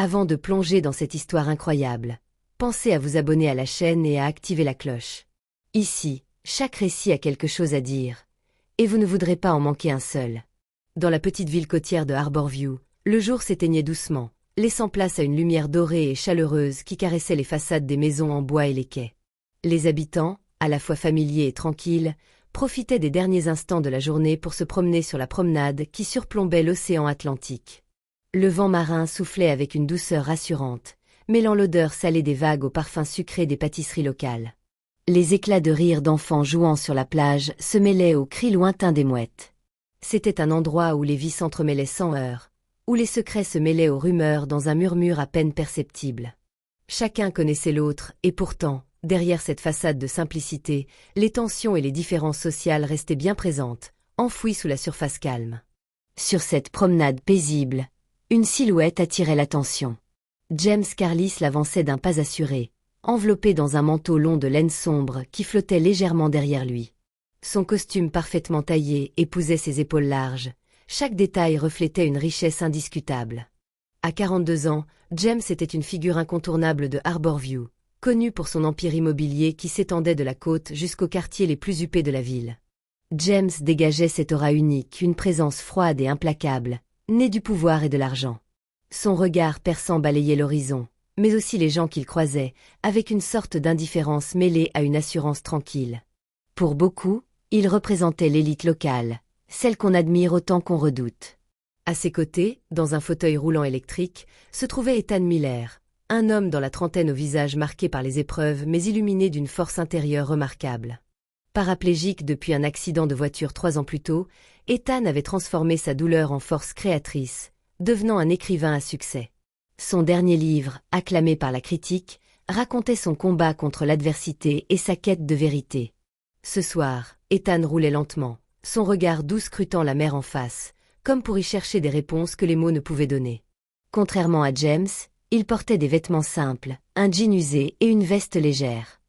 Avant de plonger dans cette histoire incroyable, pensez à vous abonner à la chaîne et à activer la cloche. Ici, chaque récit a quelque chose à dire, et vous ne voudrez pas en manquer un seul. Dans la petite ville côtière de Harborview, le jour s'éteignait doucement, laissant place à une lumière dorée et chaleureuse qui caressait les façades des maisons en bois et les quais. Les habitants, à la fois familiers et tranquilles, profitaient des derniers instants de la journée pour se promener sur la promenade qui surplombait l'océan Atlantique. Le vent marin soufflait avec une douceur rassurante, mêlant l'odeur salée des vagues au parfum sucré des pâtisseries locales. Les éclats de rire d'enfants jouant sur la plage se mêlaient aux cris lointains des mouettes. C'était un endroit où les vies s'entremêlaient sans heurts, où les secrets se mêlaient aux rumeurs dans un murmure à peine perceptible. Chacun connaissait l'autre, et pourtant, derrière cette façade de simplicité, les tensions et les différences sociales restaient bien présentes, enfouies sous la surface calme. Sur cette promenade paisible, une silhouette attirait l'attention. James Carlisle avançait d'un pas assuré, enveloppé dans un manteau long de laine sombre qui flottait légèrement derrière lui. Son costume parfaitement taillé épousait ses épaules larges, chaque détail reflétait une richesse indiscutable. À 42 ans, James était une figure incontournable de Harborview, connu pour son empire immobilier qui s'étendait de la côte jusqu'aux quartiers les plus huppés de la ville. James dégageait cette aura unique, une présence froide et implacable, née du pouvoir et de l'argent. Son regard perçant balayait l'horizon, mais aussi les gens qu'il croisait, avec une sorte d'indifférence mêlée à une assurance tranquille. Pour beaucoup, il représentait l'élite locale, celle qu'on admire autant qu'on redoute. À ses côtés, dans un fauteuil roulant électrique, se trouvait Ethan Miller, un homme dans la trentaine au visage marqué par les épreuves mais illuminé d'une force intérieure remarquable. Paraplégique depuis un accident de voiture 3 ans plus tôt, Ethan avait transformé sa douleur en force créatrice, devenant un écrivain à succès. Son dernier livre, acclamé par la critique, racontait son combat contre l'adversité et sa quête de vérité. Ce soir, Ethan roulait lentement, son regard doux scrutant la mer en face, comme pour y chercher des réponses que les mots ne pouvaient donner. Contrairement à James, il portait des vêtements simples, un jean usé et une veste légère.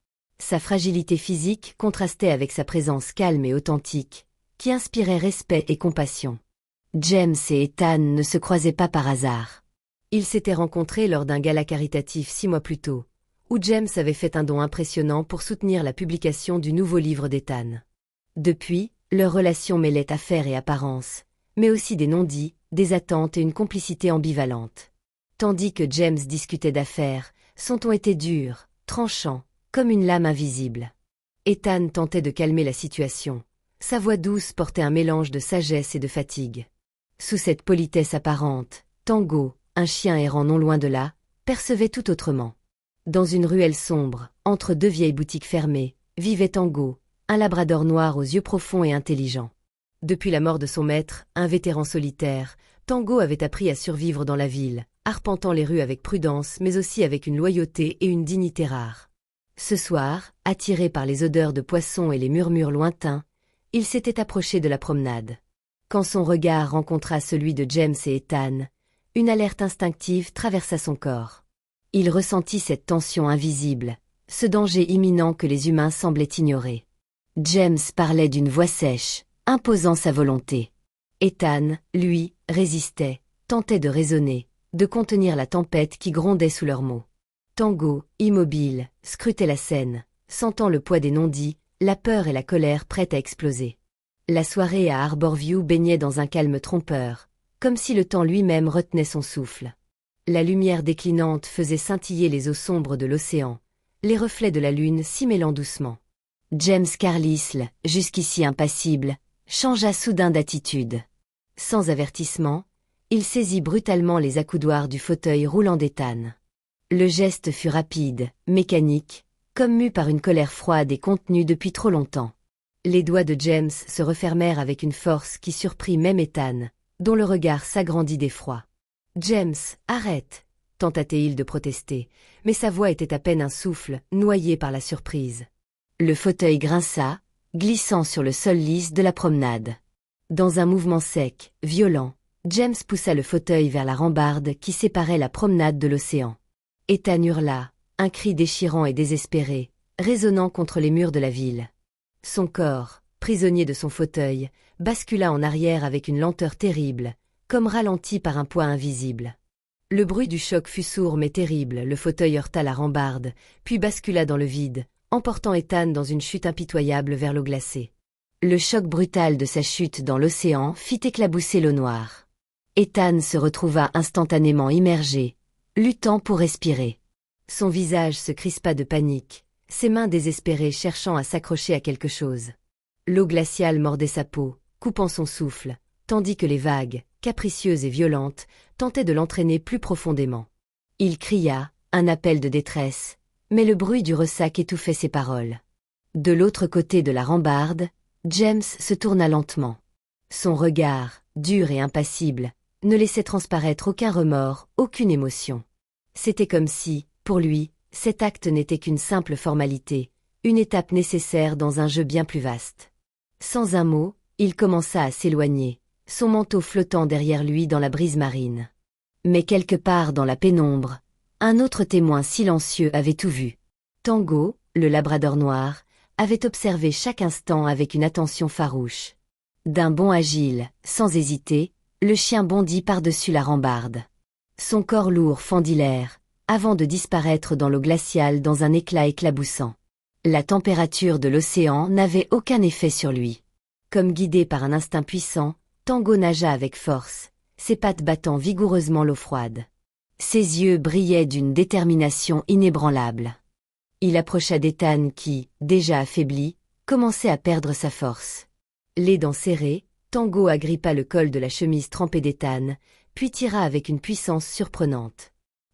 Sa fragilité physique contrastait avec sa présence calme et authentique, qui inspirait respect et compassion. James et Ethan ne se croisaient pas par hasard. Ils s'étaient rencontrés lors d'un gala caritatif 6 mois plus tôt, où James avait fait un don impressionnant pour soutenir la publication du nouveau livre d'Ethan. Depuis, leur relation mêlait affaires et apparence, mais aussi des non-dits, des attentes et une complicité ambivalente. Tandis que James discutait d'affaires, son ton était dur, tranchant, comme une lame invisible. Ethan tentait de calmer la situation. Sa voix douce portait un mélange de sagesse et de fatigue. Sous cette politesse apparente, Tango, un chien errant non loin de là, percevait tout autrement. Dans une ruelle sombre, entre 2 vieilles boutiques fermées, vivait Tango, un labrador noir aux yeux profonds et intelligents. Depuis la mort de son maître, un vétéran solitaire, Tango avait appris à survivre dans la ville, arpentant les rues avec prudence mais aussi avec une loyauté et une dignité rares. Ce soir, attiré par les odeurs de poissons et les murmures lointains, il s'était approché de la promenade. Quand son regard rencontra celui de James et Ethan, une alerte instinctive traversa son corps. Il ressentit cette tension invisible, ce danger imminent que les humains semblaient ignorer. James parlait d'une voix sèche, imposant sa volonté. Ethan, lui, résistait, tentait de raisonner, de contenir la tempête qui grondait sous leurs mots. Tango, immobile, scrutait la scène, sentant le poids des non-dits, la peur et la colère prêtes à exploser. La soirée à Harborview baignait dans un calme trompeur, comme si le temps lui-même retenait son souffle. La lumière déclinante faisait scintiller les eaux sombres de l'océan, les reflets de la lune s'y mêlant doucement. James Carlisle, jusqu'ici impassible, changea soudain d'attitude. Sans avertissement, il saisit brutalement les accoudoirs du fauteuil roulant d'Ethan. Le geste fut rapide, mécanique, comme mu par une colère froide et contenue depuis trop longtemps. Les doigts de James se refermèrent avec une force qui surprit même Ethan, dont le regard s'agrandit d'effroi. « James, arrête !» tenta-t-il de protester, mais sa voix était à peine un souffle, noyé par la surprise. Le fauteuil grinça, glissant sur le sol lisse de la promenade. Dans un mouvement sec, violent, James poussa le fauteuil vers la rambarde qui séparait la promenade de l'océan. Ethan hurla, un cri déchirant et désespéré, résonnant contre les murs de la ville. Son corps, prisonnier de son fauteuil, bascula en arrière avec une lenteur terrible, comme ralenti par un poids invisible. Le bruit du choc fut sourd mais terrible, le fauteuil heurta la rambarde, puis bascula dans le vide, emportant Ethan dans une chute impitoyable vers l'eau glacée. Le choc brutal de sa chute dans l'océan fit éclabousser l'eau noire. Ethan se retrouva instantanément immergé, luttant pour respirer. Son visage se crispa de panique, ses mains désespérées cherchant à s'accrocher à quelque chose. L'eau glaciale mordait sa peau, coupant son souffle, tandis que les vagues, capricieuses et violentes, tentaient de l'entraîner plus profondément. Il cria, un appel de détresse, mais le bruit du ressac étouffait ses paroles. De l'autre côté de la rambarde, James se tourna lentement. Son regard, dur et impassible, ne laissait transparaître aucun remords, aucune émotion. C'était comme si, pour lui, cet acte n'était qu'une simple formalité, une étape nécessaire dans un jeu bien plus vaste. Sans un mot, il commença à s'éloigner, son manteau flottant derrière lui dans la brise marine. Mais quelque part dans la pénombre, un autre témoin silencieux avait tout vu. Tango, le labrador noir, avait observé chaque instant avec une attention farouche. D'un bond agile, sans hésiter, le chien bondit par-dessus la rambarde. Son corps lourd fendit l'air, avant de disparaître dans l'eau glaciale dans un éclat éclaboussant. La température de l'océan n'avait aucun effet sur lui. Comme guidé par un instinct puissant, Tango nagea avec force, ses pattes battant vigoureusement l'eau froide. Ses yeux brillaient d'une détermination inébranlable. Il approcha d'Ethan qui, déjà affaibli, commençait à perdre sa force. Les dents serrées, Tango agrippa le col de la chemise trempée d'Ethan, puis tira avec une puissance surprenante.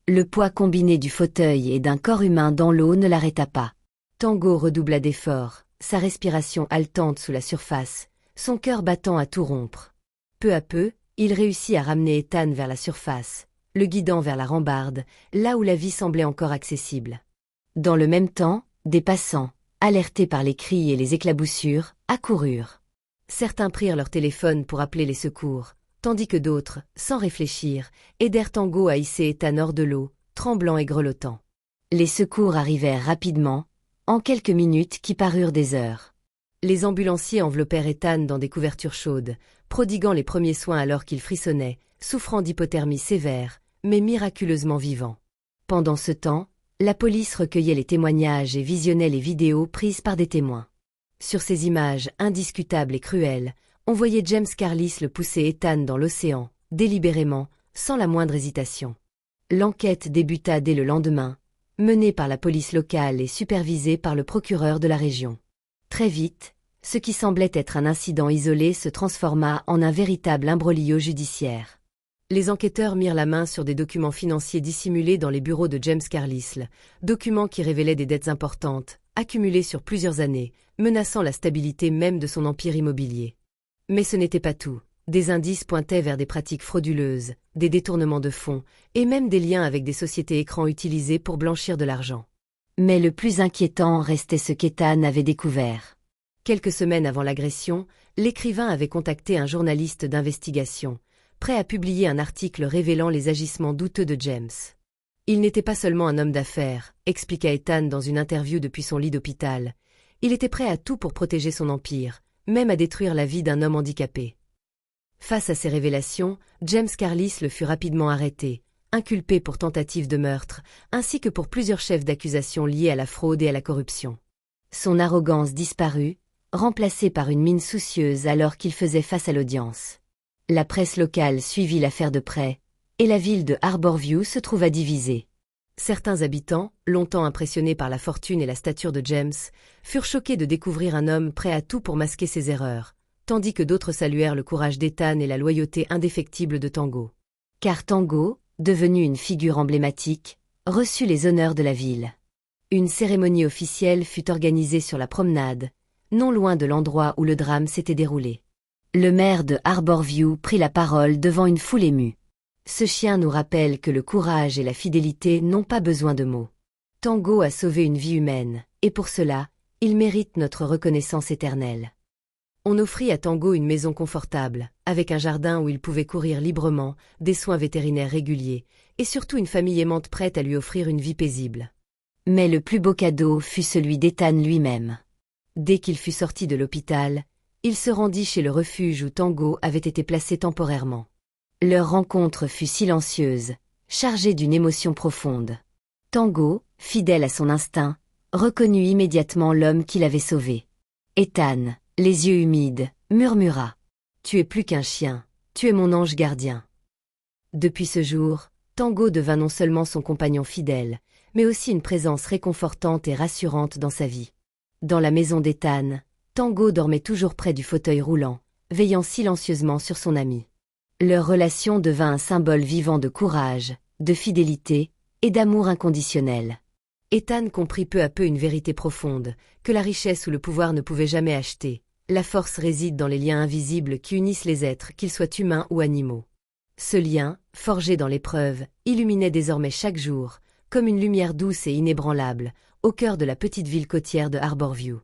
Le poids combiné du fauteuil et d'un corps humain dans l'eau ne l'arrêta pas. Tango redoubla d'efforts, sa respiration haletante sous la surface, son cœur battant à tout rompre. Peu à peu, il réussit à ramener Ethan vers la surface, le guidant vers la rambarde, là où la vie semblait encore accessible. Dans le même temps, des passants, alertés par les cris et les éclaboussures, accoururent. Certains prirent leur téléphone pour appeler les secours, tandis que d'autres, sans réfléchir, aidèrent Tango à hisser Ethan hors de l'eau, tremblant et grelottant. Les secours arrivèrent rapidement, en quelques minutes qui parurent des heures. Les ambulanciers enveloppèrent Ethan dans des couvertures chaudes, prodiguant les premiers soins alors qu'il frissonnait, souffrant d'hypothermie sévère, mais miraculeusement vivant. Pendant ce temps, la police recueillait les témoignages et visionnait les vidéos prises par des témoins. Sur ces images indiscutables et cruelles, on voyait James Carlisle le pousser Ethan dans l'océan, délibérément, sans la moindre hésitation. L'enquête débuta dès le lendemain, menée par la police locale et supervisée par le procureur de la région. Très vite, ce qui semblait être un incident isolé se transforma en un véritable imbroglio judiciaire. Les enquêteurs mirent la main sur des documents financiers dissimulés dans les bureaux de James Carlisle, documents qui révélaient des dettes importantes, accumulées sur plusieurs années, menaçant la stabilité même de son empire immobilier. Mais ce n'était pas tout. Des indices pointaient vers des pratiques frauduleuses, des détournements de fonds, et même des liens avec des sociétés écrans utilisées pour blanchir de l'argent. Mais le plus inquiétant restait ce qu'Ethan avait découvert. Quelques semaines avant l'agression, l'écrivain avait contacté un journaliste d'investigation, prêt à publier un article révélant les agissements douteux de James. Il n'était pas seulement un homme d'affaires, expliqua Ethan dans une interview depuis son lit d'hôpital. Il était prêt à tout pour protéger son empire, même à détruire la vie d'un homme handicapé. Face à ces révélations, James Carlisle fut rapidement arrêté, inculpé pour tentative de meurtre, ainsi que pour plusieurs chefs d'accusation liés à la fraude et à la corruption. Son arrogance disparut, remplacée par une mine soucieuse alors qu'il faisait face à l'audience. La presse locale suivit l'affaire de près, et la ville de Harborview se trouva divisée. Certains habitants, longtemps impressionnés par la fortune et la stature de James, furent choqués de découvrir un homme prêt à tout pour masquer ses erreurs, tandis que d'autres saluèrent le courage d'Ethan et la loyauté indéfectible de Tango. Car Tango, devenu une figure emblématique, reçut les honneurs de la ville. Une cérémonie officielle fut organisée sur la promenade, non loin de l'endroit où le drame s'était déroulé. Le maire de Harborview prit la parole devant une foule émue. Ce chien nous rappelle que le courage et la fidélité n'ont pas besoin de mots. Tango a sauvé une vie humaine, et pour cela, il mérite notre reconnaissance éternelle. On offrit à Tango une maison confortable, avec un jardin où il pouvait courir librement, des soins vétérinaires réguliers, et surtout une famille aimante prête à lui offrir une vie paisible. Mais le plus beau cadeau fut celui d'Ethan lui-même. Dès qu'il fut sorti de l'hôpital, il se rendit chez le refuge où Tango avait été placé temporairement. Leur rencontre fut silencieuse, chargé d'une émotion profonde. Tango, fidèle à son instinct, reconnut immédiatement l'homme qui l'avait sauvé. Ethan, les yeux humides, murmura. « Tu es plus qu'un chien, tu es mon ange gardien. » Depuis ce jour, Tango devint non seulement son compagnon fidèle, mais aussi une présence réconfortante et rassurante dans sa vie. Dans la maison d'Ethan, Tango dormait toujours près du fauteuil roulant, veillant silencieusement sur son ami. Leur relation devint un symbole vivant de courage, de fidélité et d'amour inconditionnel. Ethan comprit peu à peu une vérité profonde, que la richesse ou le pouvoir ne pouvaient jamais acheter. La force réside dans les liens invisibles qui unissent les êtres, qu'ils soient humains ou animaux. Ce lien, forgé dans l'épreuve, illuminait désormais chaque jour, comme une lumière douce et inébranlable, au cœur de la petite ville côtière de Harborview.